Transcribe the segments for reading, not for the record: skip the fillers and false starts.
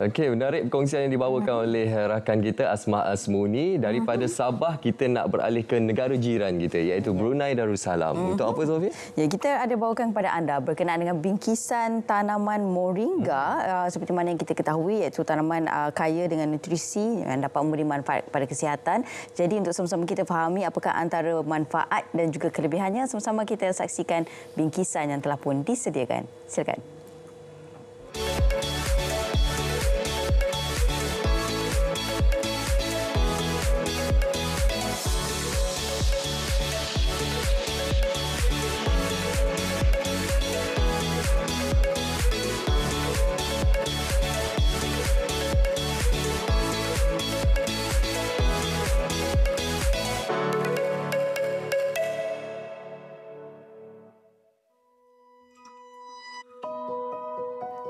Okey, menarik perkongsian yang dibawakan oleh rakan kita Asma Asmuni. Daripada Sabah, kita nak beralih ke negara jiran kita, iaitu Brunei Darussalam. Untuk apa, Sofia? Ya, kita ada bawakan kepada anda berkenaan dengan bingkisan tanaman moringa. Seperti mana yang kita ketahui, iaitu tanaman kaya dengan nutrisi yang dapat memberi manfaat kepada kesihatan. Jadi untuk sama-sama kita fahami apakah antara manfaat dan juga kelebihannya, sama-sama kita saksikan bingkisan yang telah pun disediakan. Silakan.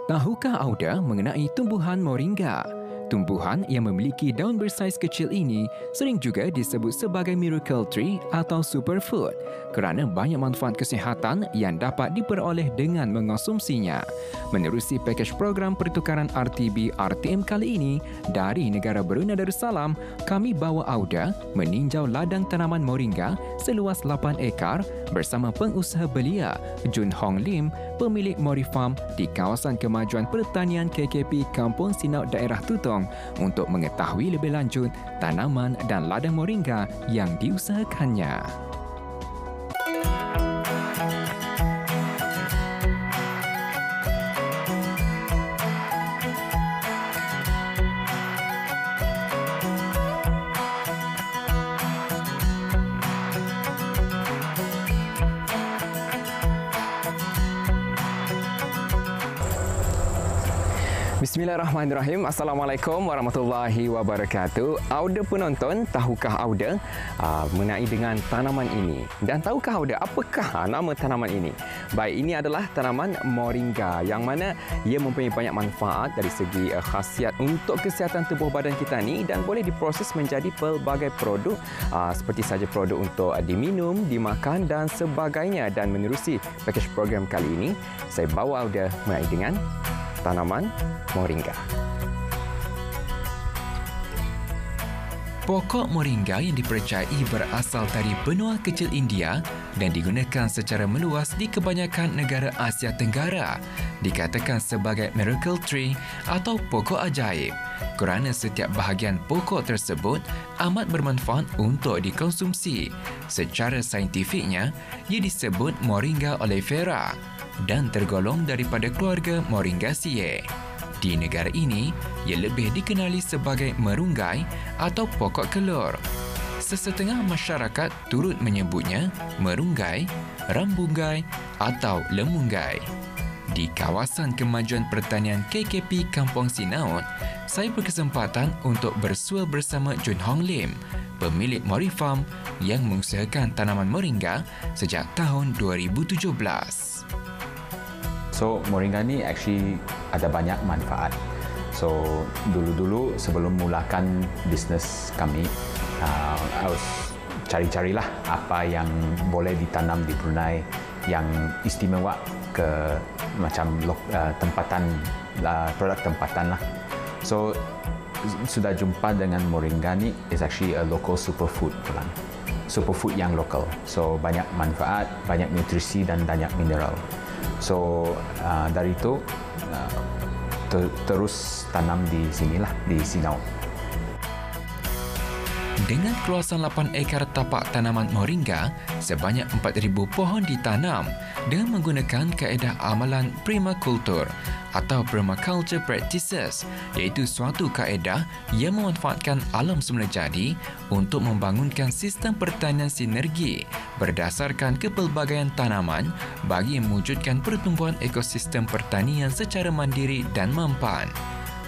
Tahukah Auda mengenai tumbuhan moringa? Tumbuhan yang memiliki daun bersaiz kecil ini sering juga disebut sebagai miracle tree atau superfood kerana banyak manfaat kesihatan yang dapat diperoleh dengan mengonsumsinya. Menerusi pakej program pertukaran RTB RTM kali ini dari negara Brunei Darussalam, kami bawa Auda meninjau ladang tanaman moringa seluas 8 ekar bersama pengusaha belia Jun Hong Lim, pemilik Mori Farm di kawasan kemajuan pertanian KKP Kampung Sinau daerah Tutong untuk mengetahui lebih lanjut tanaman dan ladang moringa yang diusahakannya. Bismillahirrahmanirrahim. Assalamualaikum warahmatullahi wabarakatuh. Auda penonton, tahukah Auda mengenai dengan tanaman ini? Dan tahukah Auda apakah nama tanaman ini? Baik, ini adalah tanaman moringa yang mana ia mempunyai banyak manfaat dari segi khasiat untuk kesihatan tubuh badan kita ni dan boleh diproses menjadi pelbagai produk seperti saja produk untuk diminum, dimakan dan sebagainya. Dan menerusi pakej program kali ini, saya bawa Auda mengenai dengan tanaman moringa. Pokok moringa yang dipercayai berasal dari benua kecil India dan digunakan secara meluas di kebanyakan negara Asia Tenggara, dikatakan sebagai miracle tree atau pokok ajaib kerana setiap bahagian pokok tersebut amat bermanfaat untuk dikonsumsi. Secara saintifiknya, ia disebut Moringa oleifera dan tergolong daripada keluarga Moringaceae. Di negara ini, ia lebih dikenali sebagai merunggai atau pokok kelor. Sesetengah masyarakat turut menyebutnya merunggai, rambunggai atau lemunggai. Di kawasan kemajuan pertanian KKP Kampung Sinau, saya berkesempatan untuk bersua bersama Jun Hong Lim, pemilik Mori Farm yang mengusahakan tanaman moringa sejak tahun 2017. So, moringa ni actually ada banyak manfaat. So, dulu-dulu sebelum mulakan bisnes kami, I was cari-carilah apa yang boleh ditanam di Brunei yang istimewa ke macam tempatan, produk tempatan lah. So, sudah jumpa dengan moringa ni is actually a local superfood pula. Superfood yang lokal. So, banyak manfaat, banyak nutrisi dan banyak mineral. So dari itu terus tanam di sinilah, di Sinau. Dengan keluasan 8 ekar tapak tanaman moringa, sebanyak 4,000 pohon ditanam dengan menggunakan kaedah amalan permakultur atau permaculture practices, iaitu suatu kaedah yang memanfaatkan alam semula jadi untuk membangunkan sistem pertanian sinergi berdasarkan kepelbagaian tanaman bagi mewujudkan pertumbuhan ekosistem pertanian secara mandiri dan mampan.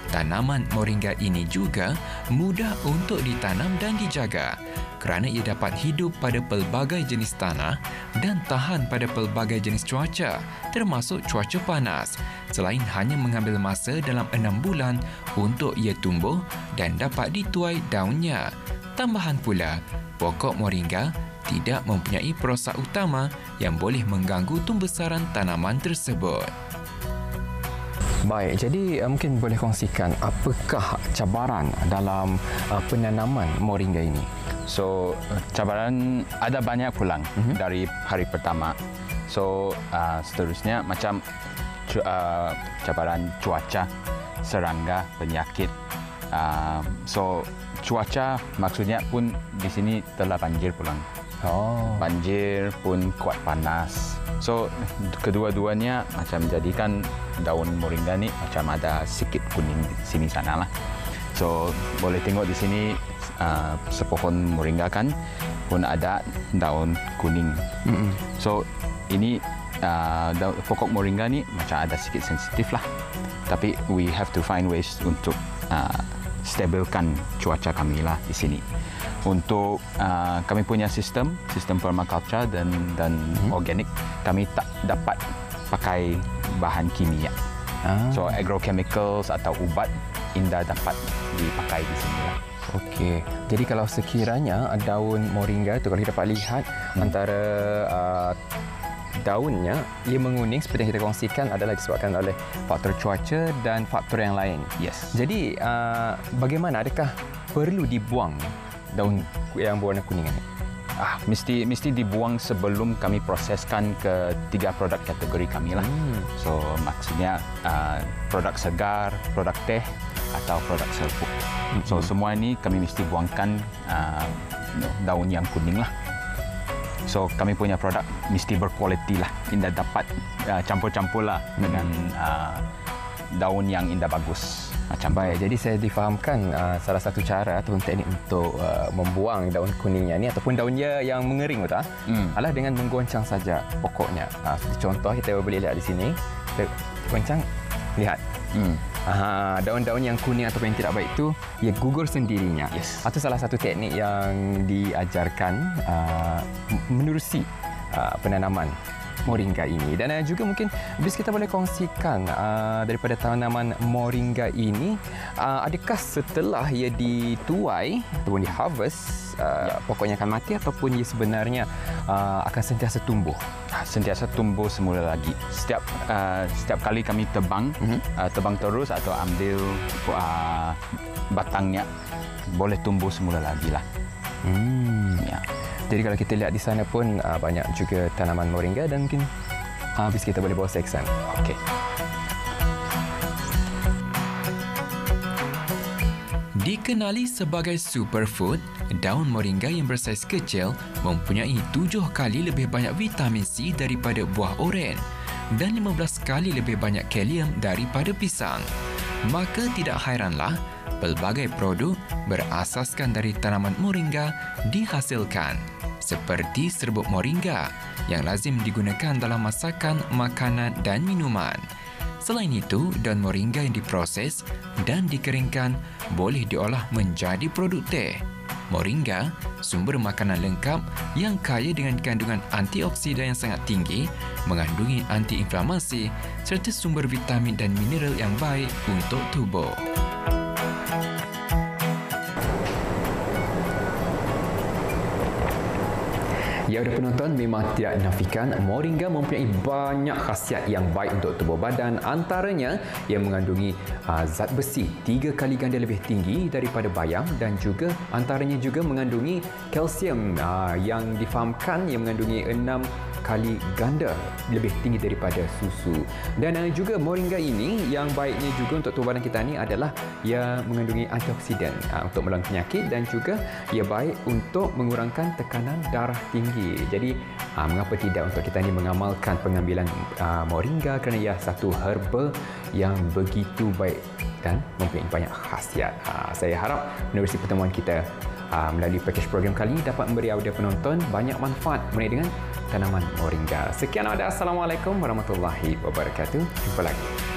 Tanaman moringa ini juga mudah untuk ditanam dan dijaga kerana ia dapat hidup pada pelbagai jenis tanah dan tahan pada pelbagai jenis cuaca, termasuk cuaca panas, selain hanya mengambil masa dalam 6 bulan untuk ia tumbuh dan dapat dituai daunnya. Tambahan pula, pokok moringa tidak mempunyai perosak utama yang boleh mengganggu tumbesaran tanaman tersebut. Baik, jadi mungkin boleh kongsikan apakah cabaran dalam penanaman moringa ini? So, cabaran ada banyak pulang dari hari pertama. So, seterusnya macam cabaran cuaca, serangga, penyakit. So, cuaca maksudnya pun di sini telah banjir pulang. Banjir pun kuat panas. So, kedua-duanya macam jadikan daun moringa ni macam ada sikit kuning di sini sana lah. So, boleh tengok di sini sepohon moringa kan pun ada daun kuning. So, ini pokok moringa ni macam ada sikit sensitif lah. Tapi we have to find ways untuk stabilkan cuaca kami lah di sini. Untuk kami punya sistem permaculture dan organik, kami tak dapat pakai bahan kimia. So agrochemicals atau ubat indah dapat dipakai di sini lah. Okey. Jadi kalau sekiranya daun moringa itu kalau kita dapat lihat antara daunnya ia menguning seperti yang kita kongsikan adalah disebabkan oleh faktor cuaca dan faktor yang lain. Yes. Jadi bagaimana, adakah perlu dibuang daun yang berwarna kuning ini? Mesti dibuang sebelum kami proseskan ke 3 produk kategori kami lah. So maksudnya produk segar, produk teh atau produk serbuk. So semua ini kami mesti buangkan daun yang kuning lah. So kami punya produk mesti berkualiti lah, indah dapat campur-campur lah dengan daun yang indah bagus. Macam baik, jadi saya difahamkan salah satu cara ataupun teknik untuk membuang daun kuningnya ni ataupun daunnya yang mengering betul adalah dengan menggoncang saja pokoknya. Seperti contoh kita boleh lihat di sini, kita goncang, lihat. Daun-daun yang kuning ataupun yang tidak baik itu ia gugur sendirinya. Yes. Itu salah satu teknik yang diajarkan menerusi penanaman moringa ini. Dan juga mungkin bis kita boleh kongsikan daripada tanaman moringa ini, adakah setelah ia dituai ataupun di-harvest pokoknya akan mati ataupun ia sebenarnya akan sentiasa tumbuh? Sentiasa tumbuh semula lagi. Setiap kali kami tebang terus atau ambil batangnya, boleh tumbuh semula lagi lah. Ya. Jadi kalau kita lihat di sana pun banyak juga tanaman moringa dan mungkin habis kita boleh bawa seksan. Okey. Dikenali sebagai superfood, daun moringa yang bersaiz kecil mempunyai 7 kali lebih banyak vitamin C daripada buah oren dan 15 kali lebih banyak kalium daripada pisang. Maka tidak hairanlah pelbagai produk berasaskan dari tanaman moringa dihasilkan, seperti serbuk moringa yang lazim digunakan dalam masakan, makanan dan minuman. Selain itu, daun moringa yang diproses dan dikeringkan boleh diolah menjadi produk teh. Moringa, sumber makanan lengkap yang kaya dengan kandungan antioksidan yang sangat tinggi, mengandungi antiinflamasi serta sumber vitamin dan mineral yang baik untuk tubuh. Ya, sudah penonton, memang tidak dinafikan moringa mempunyai banyak khasiat yang baik untuk tubuh badan. Antaranya ia mengandungi zat besi 3 kali ganda lebih tinggi daripada bayam dan juga antaranya juga mengandungi kalsium yang difahamkan ia mengandungi 6 kali ganda lebih tinggi daripada susu. Dan juga moringa ini yang baiknya juga untuk tubuh badan kita ni adalah ia mengandungi antioksidan untuk melawan penyakit dan juga ia baik untuk mengurangkan tekanan darah tinggi. Jadi mengapa tidak untuk kita ni mengamalkan pengambilan moringa kerana ia satu herba yang begitu baik dan mempunyai banyak khasiat. Saya harap menerusi pertemuan kita melalui pakej program kali dapat memberi audio penonton banyak manfaat mengenai dengan tanaman moringa. Sekian, Assalamualaikum warahmatullahi wabarakatuh. Jumpa lagi.